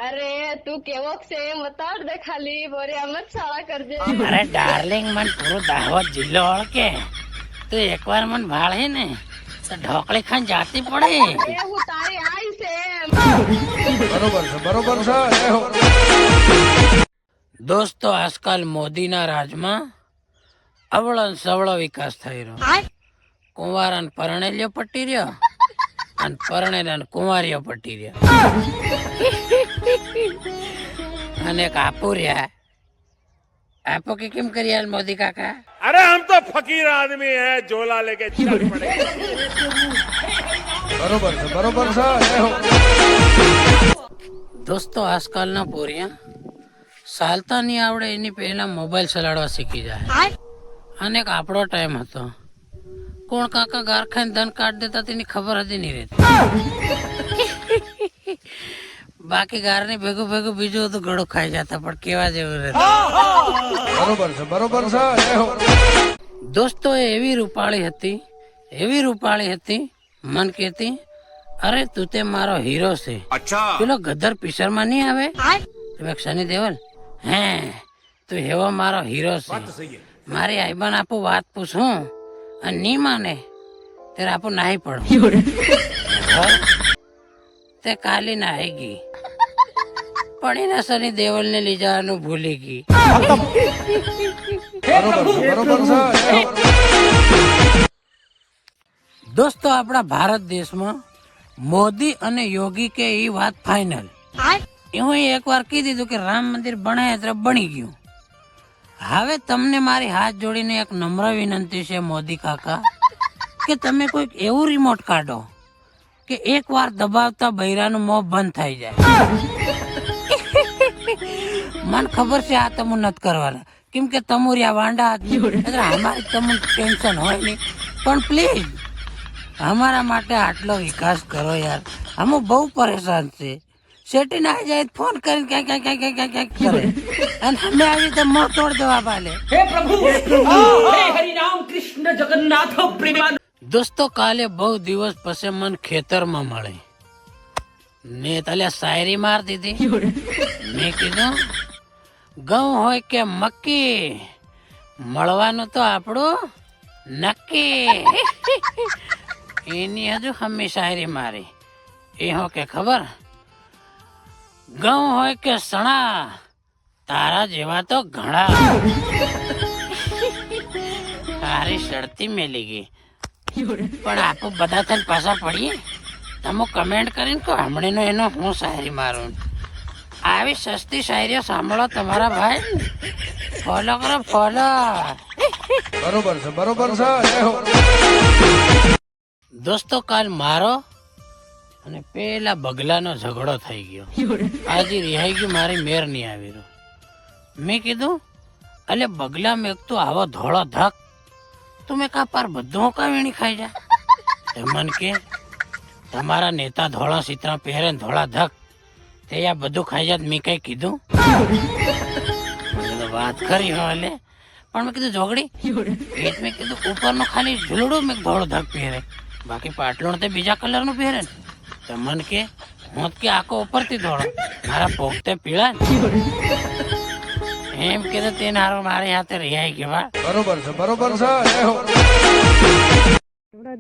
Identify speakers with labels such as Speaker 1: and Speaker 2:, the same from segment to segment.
Speaker 1: અરે તું કેવો છે બતાડ દે ખાલી બોરે આમ જ શાળા કરજે.
Speaker 2: અરે ડાર્લિંગ મન પૂરો દાહોદ જિલ્લો ઓળખે તું એકવાર મન ભાળે ને તો ઢોકળી ખાન જાતી પડે.
Speaker 1: એ હું તારી આઈ છે એમ.
Speaker 3: બરોબર છે એ હો.
Speaker 2: દોસ્તો આજકાલ મોદીના રાજમાં અવળો ને સવળો વિકાસ થઈ રહ્યો. કુંવારાન પરણેલ્યો પટી રહ્યો અને પરણેલાન કુંવારીઓ પટી રહ્યો અને એક આપુ રહ્યા. આપો કે કેમ કરી હાલ મોદી કાકા?
Speaker 4: अरे हम तो फकीर आदमी है, झोला लेके चल पड़े.
Speaker 3: બરોબર છે એ હો.
Speaker 2: દોસ્તો આજકાલના પોરિયા ચાલતા નહીં આવડે એની પહેલા મોબાઈલ ચલાડવા શીખી જાય. અને એક આપણો ટાઈમ હતો કોણ કાકા ગાર ખાઈને ધન કાઢ દેતા તેની ખબર હતી નહીં રહેતી. બાકી ગારની ભેગું ભેગું બીજું હતું ગળું ખાઈ જતા પણ કેવા જેવું રહેતું.
Speaker 3: બરોબર છે એ હો.
Speaker 2: દોસ્તો એ એવી રૂપાળી હતી મન કહેતી અરે તું તે મારો હીરો છે. પેલો ગદર પિક્ચર માં નહીં આવે તમે સની દેવલ હે તું એવો મારો હીરો છે. મારી આઈબાન આપું વાત પૂછું અને નહીં માને ત્યારે આપું નાહી પડું. તે કાલી નાહી ગઈ પણ એના સની દેવલ ને લઈ જવાનું ભૂલી ગઈ.
Speaker 3: બરોબર છે એ હો.
Speaker 2: દોસ્તો આપણા ભારત દેશમાં મોદી અને યોગી કે એ વાત ફાઇનલ. હું એકવાર કહી દીધું કે રામ મંદિર બને એટલે બની ગયું. હવે તમને મારી હાથ જોડીને એક નમ્ર વિનંતી છે મોદી કાકા કે તમે કોઈક એવું રિમોટ કાઢો કે એક વાર દબાવતા બૈરાનું મોં બંધ થઈ જાય. મને ખબર છે આ તમે નથી કરવાના કેમ કે તમુરિયા વાંડા એટલે અમારે તમને ટેન્શન હોય નહીં પણ પ્લીઝ અમારા માટે આટલો વિકાસ કરો યાર. અમે બહુ પરેશાન છે. શેટી ના જાય ફોન કરીને ક્યાંક કરે અને અમે આવી રીતે મોં તોડ જવાબ આલે. દોસ્તો કાલે બહુ દિવસ પછી મન ખેતરમાં મળે ને તલે શાયરી માર દીધી. મેં કીધું ઘઉં હોય કે મક્કી મળવાનું તો આપણું નક્કી. એની હજુ હમી શાયરી મારી એ હો કે ખબર ઘઉં હોય કે સણા તારા જેવા તો ઘણા. તારી શરતી મેલી ગઈ પણ આપો બધા થઈને પાછા પડીએ તમે કમેન્ટ કરીને કહો હમણાંનો એનો હું શાયરી મારું. આવી સસ્તી શાયરીઓ સાંભળો તમારા ભાઈ ફોલો કરો ફોલો.
Speaker 3: બરોબર છે એ હો.
Speaker 2: દોસ્તો કાલ મારો અને પેલા બગલાનો ઝઘડો થઈ ગયો. આજે રિહાઈ ગયું મારી મેર નહીં આવી રહ્યો. મેં કીધું અલે બગલા મેં તું આવો ધોળો ધક તું મેં કા પાર બધું કા વીણી ખાઈ જાય. મન કે તમારા નેતા ધોળા સિત્રા પહેરે ને ધોળા ધક તે આ બધું ખાઈ જાય. મેં કઈ કીધું વાત કરી હો એટલે પણ મેં કીધું જોગડી પેટ મેં કીધું ઉપરનું ખાલી ઝૂલડું મેં ધોળો ધક પહેરે બાકી પાટલું તે બીજા કલરનું પહેરે ને તો મન કે હું કે આખો ઉપરથી ધોળો મારા પોગતે પીળા એમ કીધું તેને હારો મારી હાથે રિહાઈ ગયો.
Speaker 3: બરોબર છે એ હો.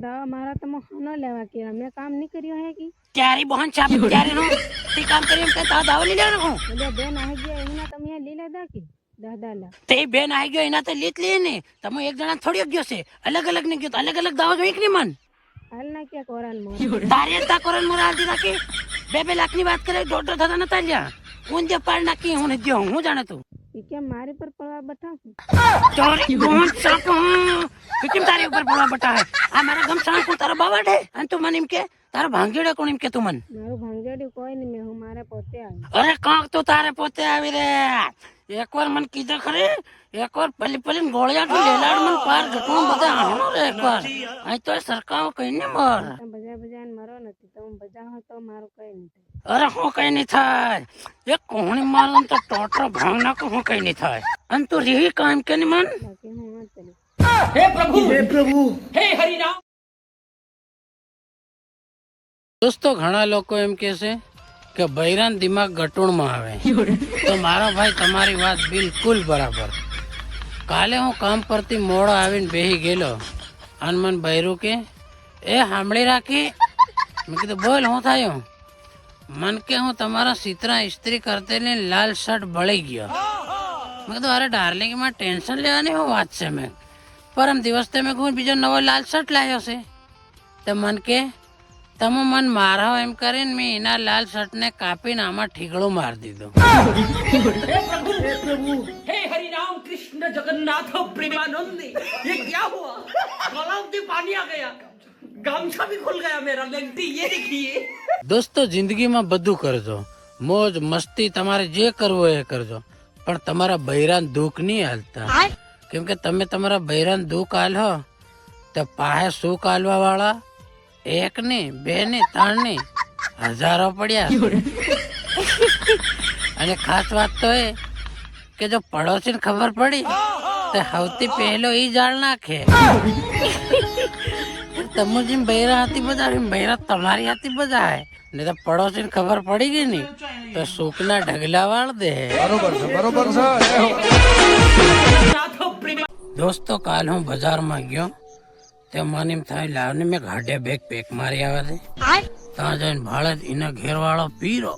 Speaker 1: દવા મારા તમે ન લેવા કે મેં કામ નહીં કર્યું હે કે
Speaker 2: ત્યારે બહન છાપ ત્યારે નો તે કામ કરી એમ કે તા દાવ લઈ લેવાનો હું
Speaker 1: એટલે બેન આવી ગયા એના તમે લીલા દા કે દાદા
Speaker 2: તે બેન આવી ગયો એના તો લીત લે ને તમે એક જણા થોડી ગયો છે અલગ અલગ ને ગયો અલગ અલગ દાવા જોઈ કે નહીં મન
Speaker 1: હાલ ના ક્યાં કોરાન મોર
Speaker 2: તારે તા કોરન મોર આલતી રાખી 2 લાખ ની વાત કરે દોઢ થતા નતા લ્યા હું જે પાડ નાખી હું જો હું જાણે તું
Speaker 1: એ કેમ મારી પર પડવા બઠા
Speaker 2: ચોરી કોણ સાપ કેમ તારી ઉપર પડવા બટા હે આ મારા ગમ સાણ કો તારો બાવા દે અને તું મને એમ કે તારો ભાંગેડે કોણ એમ કે તું મન
Speaker 1: મારું ભાંગેડ્યું કોઈ નહીં મેં હું મારે પોતે આવી
Speaker 2: અરે કાંક તું તારે પોતે આવી રે એકવાર મને કીધું ખરી એકવાર પલી ગોળિયા લેલાડ મને પાર ઘટવું બધા આણો રે એકવાર અહીં તો સરકાવ કઈ ને મર
Speaker 1: બજા મરો નથી તમે બજા હો તો મારું કઈ નહીં
Speaker 2: અરે હું કઈ નહીં થાય એ કોણી મારું તો ટોટરો ભાંગ નાખું હું કઈ નહીં થાય અને તું રીહી કામ કે નહીં મન
Speaker 1: બાકી હું વાત કરી
Speaker 2: દોસ્તો ઘણા લોકો એમ કહે છે કે બૈરાન દિમાગ ગટુણમાં આવે. તો મારો ભાઈ તમારી વાત બિલકુલ બરાબર. કાલે હું કામ પરથી મોડો આવીને બેહી ગયેલો અને મને બૈરું કે એ સાંભળી રાખી. મેં કીધું બોલ હું થયું. મન કે હું તમારા સીતરા ઇસ્ત્રી કરતેલી લાલ શર્ટ બળી ગયો. મેં કીધું અરે ડાર્લિંગ એમાં ટેન્શન લેવાની શું વાત છે. મેં પરમ દિવસ મેં કહું બીજો નવો લાલ શર્ટ લાવ્યો છે. તો મન કે તમે મન મારો એમ કરીને મેં એના લાલ શર્ટને કાપીને આમાં ઠીકડું મારી દીધો.
Speaker 5: हे हरि राम कृष्ण जगन्नाथ प्रेमानंद ये क्या हुआ गलाव में पानी आ गया गामछा भी खुल गया मेरा लेंटी ये देखिए.
Speaker 2: દોસ્તો જિંદગીમાં બધું કરજો, મોજ મસ્તી તમારે જે કરવું હોય એ કરજો, પણ તમારા બૈરાન દુઃખ નહીં હાલતા. કેમ કે તમે તમારા બૈરાન દુઃખ હાલો તો પાહે સુખ હાલવા વાળા એક નહીં, બે નહીં, ત્રણ નહીં, હજારો પડ્યા. અને ખાસ વાત તો એ કે જો પડોશીને ખબર પડી તો સૌથી પહેલો ઈ જાળ નાખે. તમે જેમ બૈરા હાથી બધા બૈરા તમારી હાથી બધા ને તો પડોશીને ખબર પડી ગઈ ને તો સુખના ઢગલા વાળ દે.
Speaker 3: બરોબર છે બરોબર છે જય હો.
Speaker 2: દોસ્તો કાલ હું બજારમાં ગયો તે મને એમ થાય લાવને મેં ગાડે બેગ પેક મારી આવે છે. ત્યાં જઈને ભાડે એના ઘેરવાળો પીરો.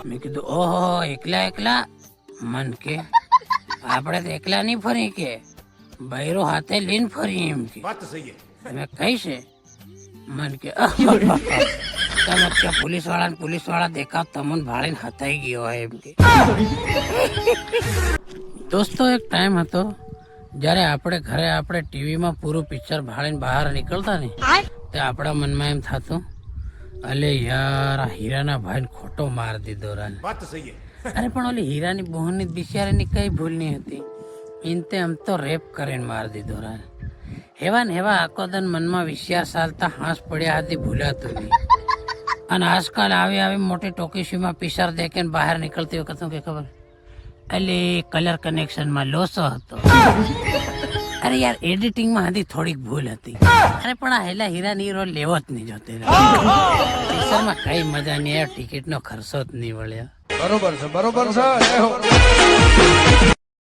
Speaker 2: મેં કીધું ઓહો એકલા એકલા. મન કે આપણે તો એકલા નહીં ફરી કે બૈરો હાથે લઈને ફરી એમ કે. મેં કઈ છે. મન કે તમે કે પોલીસ વાળા દેખાવ તમને ભાળીને હતાઈ ગયો હોય એમ કે. દોસ્તો એક ટાઈમ હતો જ્યારે આપણે ઘરે આપણે ટીવીમાં પૂરું પિક્ચર ભાળીને બહાર નીકળતા ને તે આપણા મનમાં એમ થતું અલે યાર આ હીરાના ભાઈને ખોટો માર દીધો રાન. અરે પણ ઓલી હીરાની બહુની બિચારાની કઈ ભૂલ નહીં હતી. ઇનતે આમ તો રેપ કરીને માર દીધો રાન. હેવા ને હેવા આખો દન મનમાં વિચાર ચાલતા હાંસ પડ્યા હતી ભૂલાતું નહીં. અને આજકાલ આવી મોટી ટોકીશીમાં પિક્ચર દેખીને બહાર નીકળતી વખત શું કે ખબર એટલે કલર કનેક્શનમાં લોસો હતો. અરે યાર એડિટિંગમાં હતી થોડીક ભૂલ હતી. અરે પણ આ હેલા હીરાની રોલ લેવો જ નહીં જોતે. પિક્ચરમાં કઈ મજા નહીં આવ્યો, ટિકિટનો ખર્ચો જ નહીં વળ્યો.
Speaker 3: બરોબર છે જય હો.